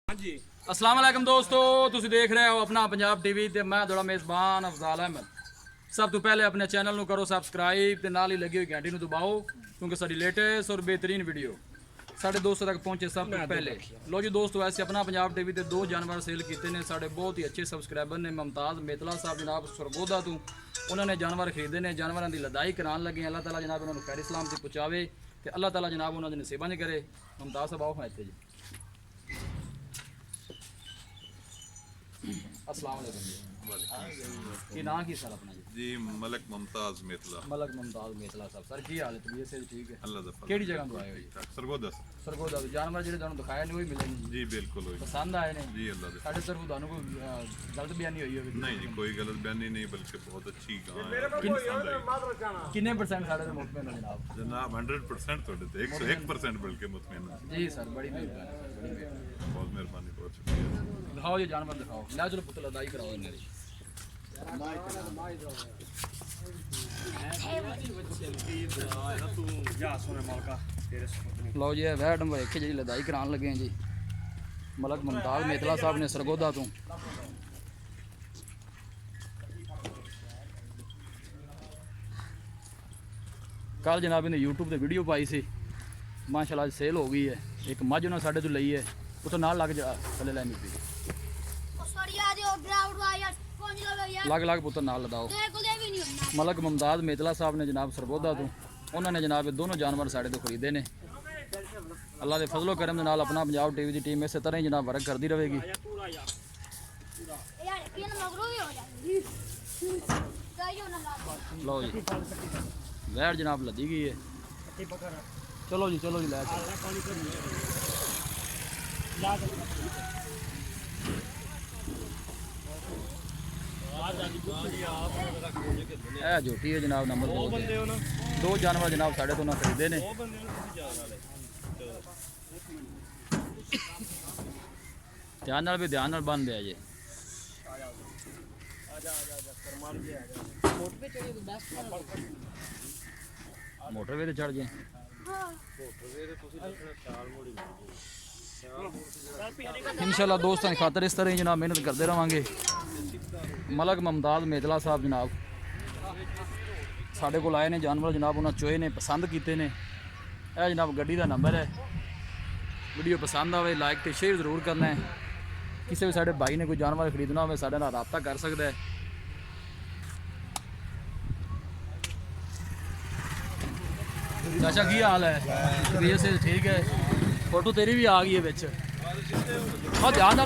ਹਾਂਜੀ अस्सलाम वालेकुम दोस्तों, ਤੁਸੀਂ ਦੇਖ ਰਹੇ ਹੋ ਆਪਣਾ ਪੰਜਾਬ ਟੀਵੀ ਤੇ ਮੈਂ ਤੁਹਾਡਾ ਮੇਜ਼ਬਾਨ ਅਫਜ਼ਾਲ ਅਹਿਮਦ। ਸਭ ਤੋਂ ਪਹਿਲੇ ਆਪਣੇ ਚੈਨਲ ਨੂੰ ਕਰੋ ਸਬਸਕ੍ਰਾਈਬ ਤੇ ਨਾਲ ਹੀ ਲੱਗੀ ਹੋਈ ਘੰਟੀ ਨੂੰ ਦਬਾਓ ਕਿਉਂਕਿ ਸਾਡੀ ਲੇਟੈਸਟ ਔਰ ਬਿਹਤਰੀਨ ਵੀਡੀਓ ਸਾਡੇ ਦੋਸਤਾਂ ਤੱਕ ਪਹੁੰਚੇ ਸਭ ਤੋਂ ਪਹਿਲੇ। ਲੋ ਜੀ ਦੋਸਤੋ, ਐਸੇ ਆਪਣਾ ਪੰਜਾਬ ਟੀਵੀ ਤੇ ਦੋ ਜਾਨਵਰ ਸੇਲ ਕੀਤੇ ਨੇ ਸਾਡੇ ਬਹੁਤ ਹੀ ਅੱਛੇ ਸਬਸਕ੍ਰਾਈਬਰ ਨੇ। ਮੁਮਤਾਜ਼ ਮੇਤਲਾ ਸਾਹਿਬ ਜਨਾਬ ਸਰਗੋਦਾ ਤੋਂ ਉਹਨਾਂ ਨੇ ਜਾਨਵਰ ਖਰੀਦੇ ਨੇ। ਜਾਨਵਰਾਂ ਦੀ ਲਦਾਈ ਕਰਾਉਣ ਲੱਗੇ। ਅੱਲਾਹ ਤਾਲਾ ਜਨਾਬ ਉਹਨਾਂ ਨੂੰ ਖੈਰ ਇਸਲਾਮ ਤੇ ਪਹੁੰਚਾਵੇ ਤੇ ਅੱਲਾਹ ਤਾਲਾ ਜਨਾਬ ਉਹਨਾਂ ਦੇ ਨਸੀਬਾਂ 'ਚ ਕਰੇ। ਮੁਮਤਾਜ਼ ਸਾਹਿਬ ਆਓ ਇੱਥੇ ਜੀ। अस्सलाम वालेकुम जी। की नाम की सर अपना जी? मलक मुमताज मेतला। मलक मुमताज मेतला साहब सर की हाल है? तबीयत से ठीक है? अल्लाह दा फजल। केड़ी जगह तो आए हो जी? सरगोदा। सरगोदा तो जानवर ਜਿਹੜੇ ਤੁਹਾਨੂੰ ਦਿਖਾਏ ਨੇ ਉਹ ਹੀ ਮਿਲੇ ਨੇ जी बिल्कुल होई। ਪਸੰਦ ਆਏ ਨੇ जी अल्लाह दे। ਸਾਡੇ ਤਰਫੋਂ ਤੁਹਾਨੂੰ ਕੋਈ ਗਲਤ ਬਿਆਨੀ ਹੋਈ ਹੋਵੇ? नहीं जी कोई गलत बयानी नहीं बल्कि बहुत अच्छी गां है। ਕਿੰਨੇ ਪਰਸੈਂਟ ਸਾਡੇ ਤੇ ਮੁਤਮਿਨ ਹੋ ਜਨਾਬ? जनाब 100% ਤੁਹਾਡੇ ਤੇ 101% ਬਲਕਿ ਮੁਤਮਿਨ ਹਾਂ। ਜੀ ਸਰ ਬੜੀ ਮਿਹਰਬਾਨੀ, ਬੜੀ ਮਿਹਰਬਾਨੀ। बहुत मेहरबानी, बहुत शुक्रिया। ਦਿਖਾਓ ਜੀ ਜਾਨਵਰ ਦਿਖਾਓ। ਲੈ ਚਲੋ ਪੁੱਤ ਲਦਾਈ ਕਰਾਓ ਇਹਨਾਂ ਦੀ। ਲਓ ਜੀ ਇਹ ਵੈਡ ਵੇਖ ਕੇ ਜਿਹੜੀ ਲਦਾਈ ਕਰਾਉਣ ਲੱਗੇ ਆ ਜੀ ਮਲਕ ਮੁਮਤਾਜ਼ ਮੇਤਲਾ ਸਾਹਿਬ ਨੇ ਸਰਗੋਦਾ ਤੋਂ। ਕੱਲ ਜਨਾਬ ਇਹਨੇ YouTube ਤੇ ਵੀਡੀਓ ਪਾਈ ਸੀ, ਮਾਸ਼ਾਅੱਲਾ ਅੱਜ ਸੇਲ ਹੋ ਗਈ ਹੈ। ਇੱਕ ਮੱਝ ਉਹਨਾਂ ਸਾਡੇ ਤੋਂ ਲਈ ਹੈ, ਉਹ ਤੋਂ ਨਾਲ ਲੱਗ ਜਾ ਥੱਲੇ ਲੈਣੀ ਸੀ। ਲੱਗ ਲੱਗ ਪੁੱਤਰ ਨਾਲ ਲਦਾਓ। ਮਲਕ ਮੁਮਤਾਜ਼ ਮੇਤਲਾ ਸਾਹਿਬ ਨੇ ਜਨਾਬ ਸਰਗੋਦਾ ਤੋਂ ਉਹਨਾਂ ਨੇ ਜਨਾਬ ਇਹ ਦੋਨੋਂ ਜਾਨਵਰ ਸਾਡੇ ਤੋਂ ਖਰੀਦੇ ਨੇ। ਅੱਲਾ ਦੇ ਫਜ਼ਲੋ ਕਰਮ ਦੇ ਨਾਲ ਆਪਣਾ ਪੰਜਾਬ ਟੀਵੀ ਦੀ ਟੀਮ ਇਸੇ ਤਰ੍ਹਾਂ ਹੀ ਜਨਾਬ ਵਰਕ ਕਰਦੀ ਰਹੇਗੀ। ਲਓ ਜੀ ਵੈੜ ਜਨਾਬ ਲੱਦੀ ਗਈ ਹੈ। ਚਲੋ ਜੀ ਚਲੋ ਜੀ ਲੈ ਇਹ ਝੋਟੀ ਹੈ ਜਨਾਬ ਨੰਬਰ 2 ਦੋ ਜਾਨਵਰ ਜਨਾਬ ਸਾਡੇ ਤੋਂ ਨਾ ਖਰੀਦੇ ਨੇ। ਧਿਆਨ ਨਾਲ ਵੀ ਧਿਆਨ ਨਾਲ ਬੰਦ ਹੈ ਜੀ। ਮੋਟਰਵੇ ਤੇ ਚੜ ਜੇ। इंशाल्लाह दोस्तों की खातर इस तरह ही जनाब मेहनत करते रहेंगे। मलक मुमताज मेतला साहब जनाब साढ़े को आए ने जानवर जनाब उन्होंने चोए ने पसंद किए ने। यह जनाब गड्डी का नंबर है। वीडियो पसंद आए लाइक तो शेयर जरूर करना है। किसी भी साढ़े भाई ने कोई जानवर खरीदना हो साढ़े नाल राबता कर सकता है। चाचा की हाल है? तबीयत से ठीक है? फोटो तेरी भी आ गई है बिच। हाँ ध्यान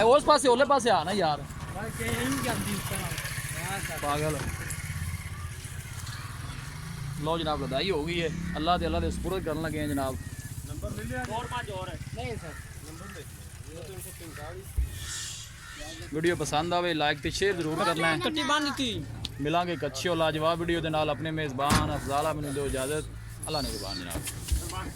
उस पासे ओले पासे आ ना यार पागल। लो जनाब लदाई हो गई है। अल्लाह के सुपुर्द करने लगे हैं जनाब। वीडियो पसंद आवे लाइक तो शेयर जरूर करना है। मिलांगे एक अच्छी और लाजवाब वीडियो के नाल। अपने मेज़बान अफजाल अहमद दो इजाज़त। अल्लाह ने जबान जनाब।